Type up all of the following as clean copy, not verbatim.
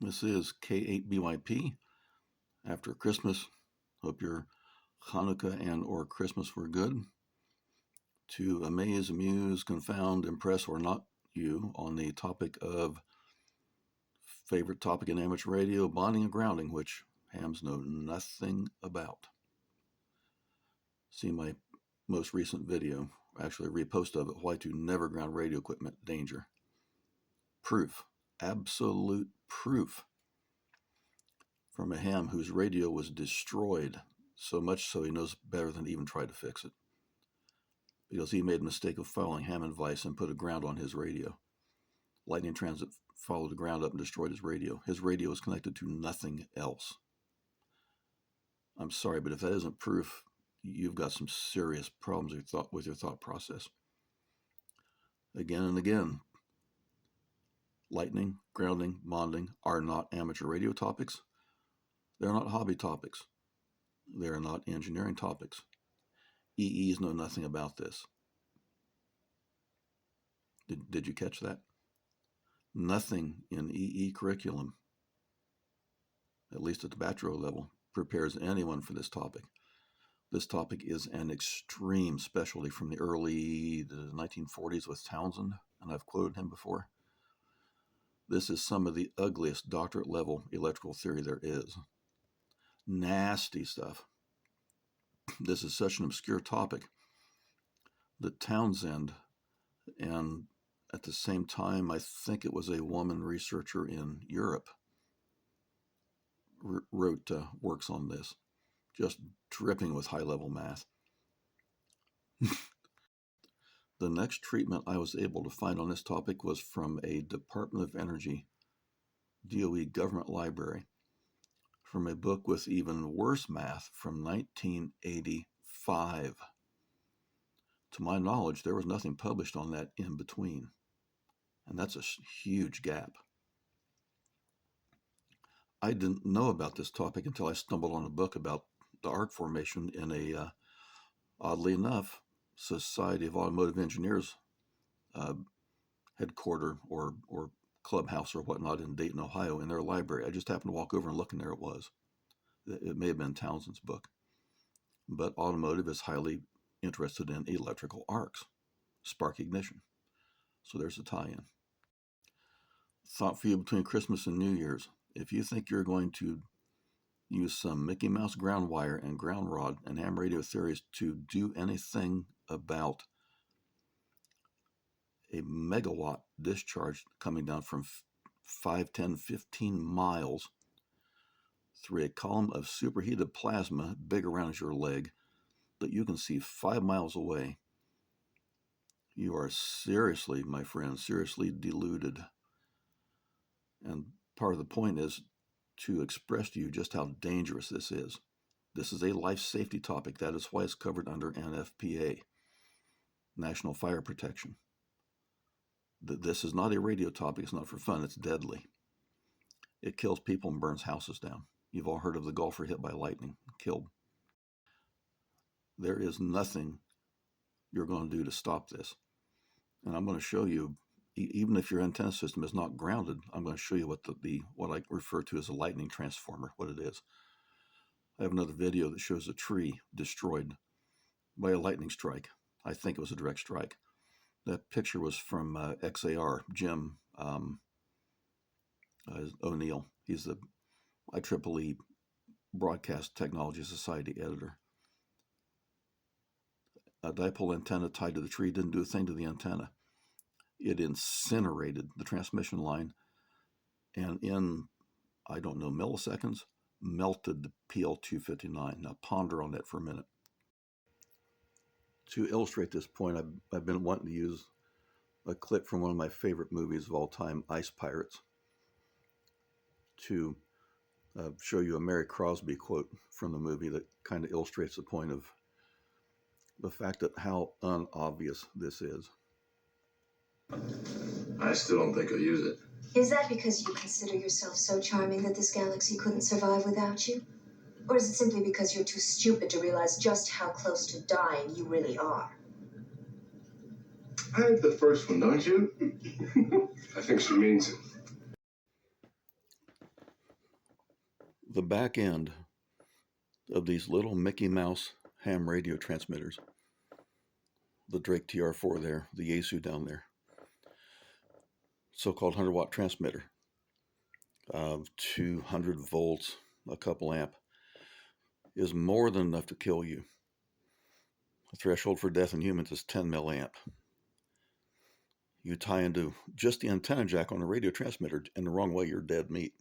This is K8BYP. After Christmas, hope your Hanukkah and or Christmas were good. To amaze, amuse, confound, impress, or not you on the topic of favorite topic in amateur radio, bonding and grounding, which hams know nothing about. See my most recent video, actually a repost of it, why to never ground radio equipment, danger. Proof, absolute proof, from a ham whose radio was destroyed, so much so he knows better than to even try to fix it, because he made a mistake of following ham advice and put a ground on his radio. Lightning transit followed the ground up and destroyed his radio. His radio is connected to nothing else. I'm sorry, but if that isn't proof, you've got some serious problems with your thought process. Again and again, lightning, grounding, bonding are not amateur radio topics. They're not hobby topics. They're not engineering topics. EEs know nothing about this. Did you catch that? Nothing in EE curriculum, at least at the bachelor level, prepares anyone for this topic. This topic is an extreme specialty from the early 1940s with Townsend, and I've quoted him before. This is some of the ugliest doctorate level electrical theory there is. Nasty stuff. This is such an obscure topic that Townsend, and at the same time, I think it was a woman researcher in Europe, wrote works on this, just dripping with high-level math. The next treatment I was able to find on this topic was from a Department of Energy, DOE government library, from a book with even worse math from 1985. To my knowledge, there was nothing published on that in between, and that's a huge gap. I didn't know about this topic until I stumbled on a book about the arc formation in a, oddly enough, Society of Automotive Engineers headquarter or clubhouse or whatnot in Dayton, Ohio, in their library. I just happened to walk over and look, and there it was. It may have been Townsend's book. But automotive is highly interested in electrical arcs, spark ignition. So there's a tie-in. Thought for you between Christmas and New Year's. If you think you're going to use some Mickey Mouse ground wire and ground rod and ham radio theories to do anything about a megawatt discharge coming down from 5, 10, 15 miles through a column of superheated plasma big around as your leg that you can see 5 miles away, you are seriously, my friend, seriously deluded. And part of the point is to express to you just how dangerous this is. This is a life safety topic. That is why it's covered under NFPA, National Fire Protection. This is not a radio topic. It's not for fun. It's deadly. It kills people and burns houses down. You've all heard of the golfer hit by lightning, killed. There is nothing you're going to do to stop this. And I'm going to show you, even if your antenna system is not grounded, I'm going to show you what I refer to as a lightning transformer, what it is. I have another video that shows a tree destroyed by a lightning strike. I think it was a direct strike. That picture was from XAR, Jim O'Neill. He's the IEEE Broadcast Technology Society editor. A dipole antenna tied to the tree didn't do a thing to the antenna. It incinerated the transmission line, and in, I don't know, milliseconds, melted the PL259. Now ponder on that for a minute. To illustrate this point, I've been wanting to use a clip from one of my favorite movies of all time, Ice Pirates, to show you a Mary Crosby quote from the movie that kind of illustrates the point of the fact that how unobvious this is. I still don't think I'll use it. Is that because you consider yourself so charming that this galaxy couldn't survive without you? Or is it simply because you're too stupid to realize just how close to dying you really are? I like the first one, don't you? I think she means it. The back end of these little Mickey Mouse ham radio transmitters, the Drake TR4 there, the Yaesu down there, so-called 100-watt transmitter of 200 volts, a couple amp, is more than enough to kill you. The threshold for death in humans is 10 milliamp. You tie into just the antenna jack on a radio transmitter in the wrong way, you're dead meat.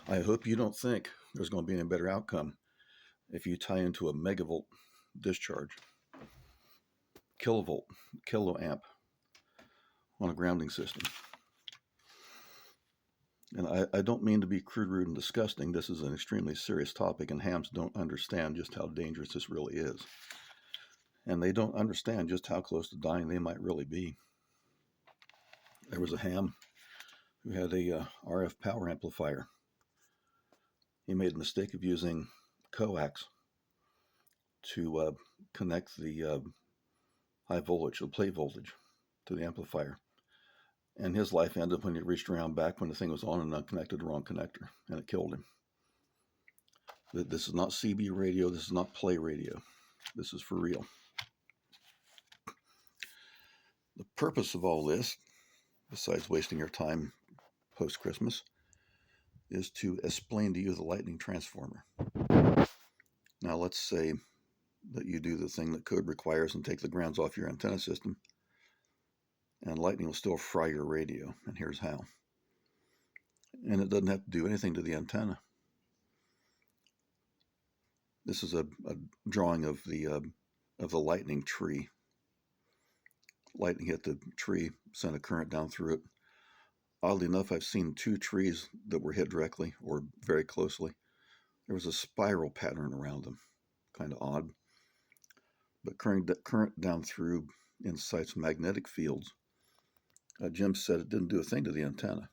I hope you don't think there's going to be any better outcome if you tie into a megavolt discharge, kilovolt, kiloamp on a grounding system. And I don't mean to be crude, rude, and disgusting. This is an extremely serious topic, and hams don't understand just how dangerous this really is. And they don't understand just how close to dying they might really be. There was a ham who had a RF power amplifier. He made the mistake of using coax to connect the high voltage, the plate voltage, to the amplifier. And his life ended when he reached around back when the thing was on and unconnected the wrong connector, and it killed him. This is not CB radio. This is not play radio. This is for real. The purpose of all this, besides wasting your time post-Christmas, is to explain to you the lightning transformer. Now let's say that you do the thing that code requires and take the grounds off your antenna system, and lightning will still fry your radio, and here's how. And it doesn't have to do anything to the antenna. This is a drawing of the lightning tree. Lightning hit the tree, sent a current down through it. Oddly enough, I've seen two trees that were hit directly or very closely. There was a spiral pattern around them, kind of odd. But current down through incites magnetic fields. Jim said it didn't do a thing to the antenna.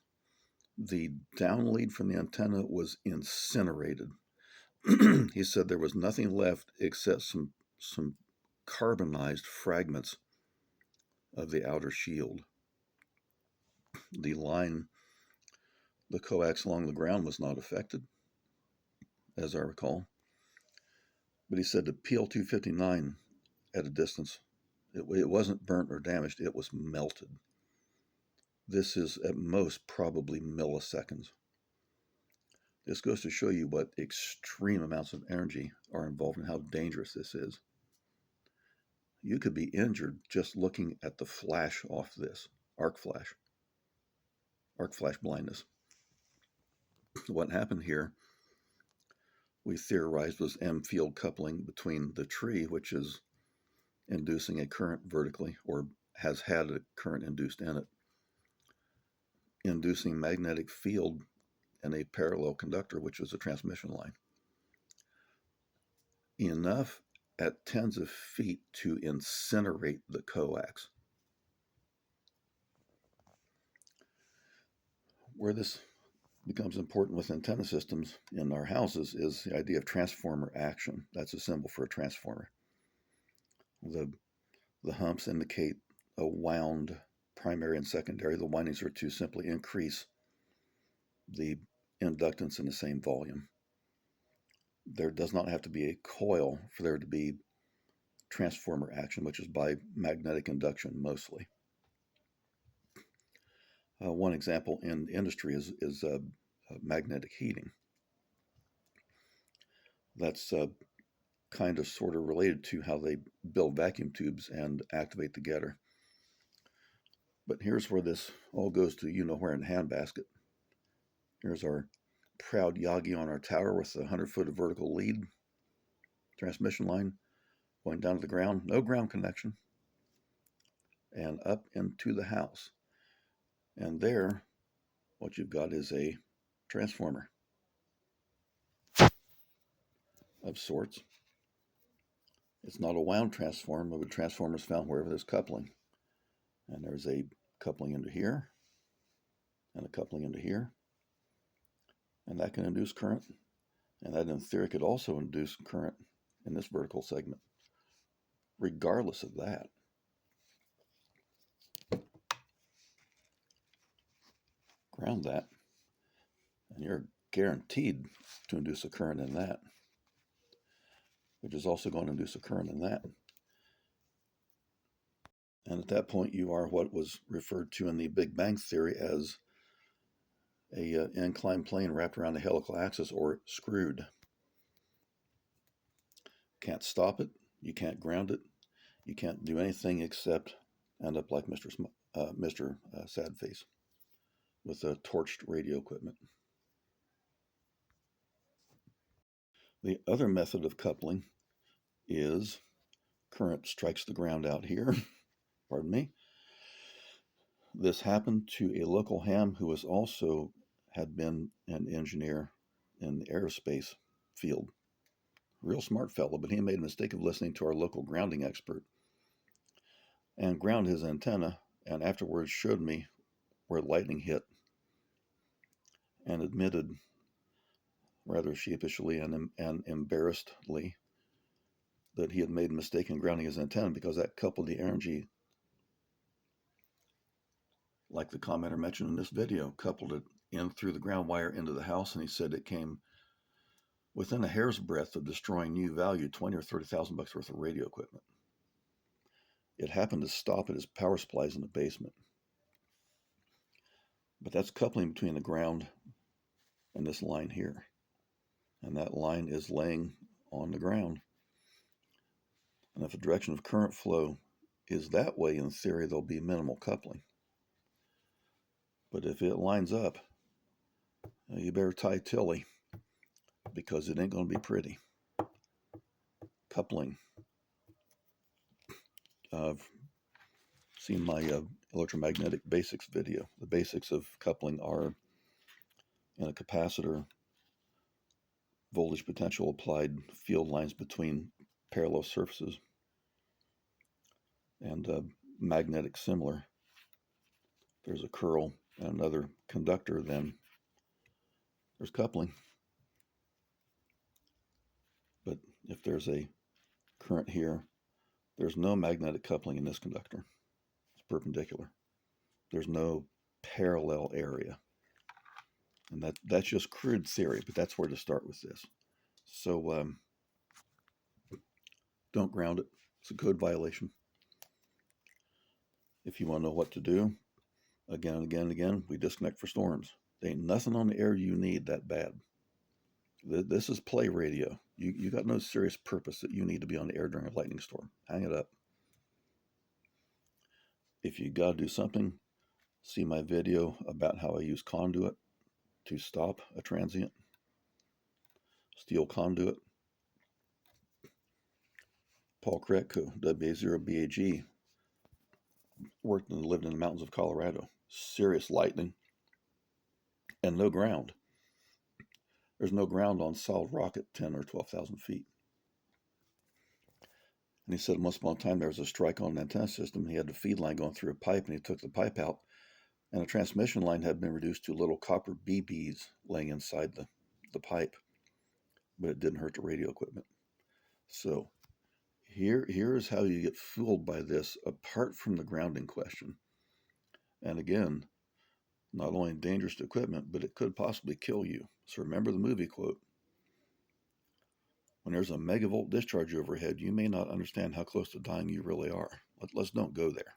The down lead from the antenna was incinerated. He said there was nothing left except some carbonized fragments of the outer shield. The line, the coax along the ground was not affected, as I recall. But he said the PL259 at a distance, it wasn't burnt or damaged, it was melted. This is at most probably milliseconds. This goes to show you what extreme amounts of energy are involved and how dangerous this is. You could be injured just looking at the flash off this, arc flash blindness. What happened here, we theorized, was M field coupling between the tree, which is inducing a current vertically, or has had a current induced in it, inducing magnetic field in a parallel conductor, which is a transmission line. Enough at tens of feet to incinerate the coax. Where this becomes important with antenna systems in our houses is the idea of transformer action. That's a symbol for a transformer. The humps indicate a wound primary and secondary. The windings are to simply increase the inductance in the same volume. There does not have to be a coil for there to be transformer action, which is by magnetic induction mostly. One example in industry is magnetic heating. That's kind of sort of related to how they build vacuum tubes and activate the getter. But here's where this all goes to you-know-where in the handbasket. Here's our proud Yagi on our tower with a 100-foot of vertical lead, transmission line going down to the ground, no ground connection, and up into the house. And there, what you've got is a transformer of sorts. It's not a wound transformer, but transformers found wherever there's coupling. And there's a coupling into here, and a coupling into here. And that can induce current. And that in theory could also induce current in this vertical segment. Regardless of that, ground that, And you're guaranteed to induce a current in that, which is also going to induce a current in that. And at that point, you are what was referred to in the Big Bang Theory as a inclined plane wrapped around a helical axis, or screwed. Can't stop it. You can't ground it. You can't do anything except end up like Mr. Sadface with a torched radio equipment. The other method of coupling is current strikes the ground out here. Pardon me. This happened to a local ham who was also had been an engineer in the aerospace field. Real smart fellow, but he made a mistake of listening to our local grounding expert and ground his antenna, and afterwards showed me where lightning hit and admitted rather sheepishly and embarrassedly that he had made a mistake in grounding his antenna, because that coupled the energy, like the commenter mentioned in this video, coupled it in through the ground wire into the house, and he said it came within a hair's breadth of destroying new value $20,000 or $30,000 worth of radio equipment. It happened to stop at his power supplies in the basement. But that's coupling between the ground and this line here. And that line is laying on the ground. And if the direction of current flow is that way, in theory, there'll be minimal coupling. But if it lines up, you better tie Tilly, because it ain't going to be pretty. Coupling. I've seen my electromagnetic basics video. The basics of coupling are in a capacitor, voltage potential applied, field lines between parallel surfaces, and magnetic similar. There's a curl and another conductor, then there's coupling. But if there's a current here, there's no magnetic coupling in this conductor. It's perpendicular. There's no parallel area. And that's just crude theory, but that's where to start with this. So don't ground it. It's a code violation. If you want to know what to do, again and again and again, we disconnect for storms. There ain't nothing on the air you need that bad. This is play radio. You got no serious purpose that you need to be on the air during a lightning storm. Hang it up. If you got to do something, see my video about how I use conduit to stop a transient. Steel conduit. Paul Kretko, WA0BAG, worked and lived in the mountains of Colorado. Serious lightning and no ground. There's no ground on solid rock at 10 or 12,000 feet. And he said once upon a time there was a strike on an antenna system. He had a feed line going through a pipe, and he took the pipe out, and the transmission line had been reduced to little copper BBs laying inside the pipe, but it didn't hurt the radio equipment. So here is how you get fooled by this, apart from the grounding question. And again, not only dangerous to equipment, but it could possibly kill you. So remember the movie quote. When there's a megavolt discharge overhead, you may not understand how close to dying you really are. Let's don't go there.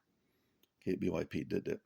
KBYP did it.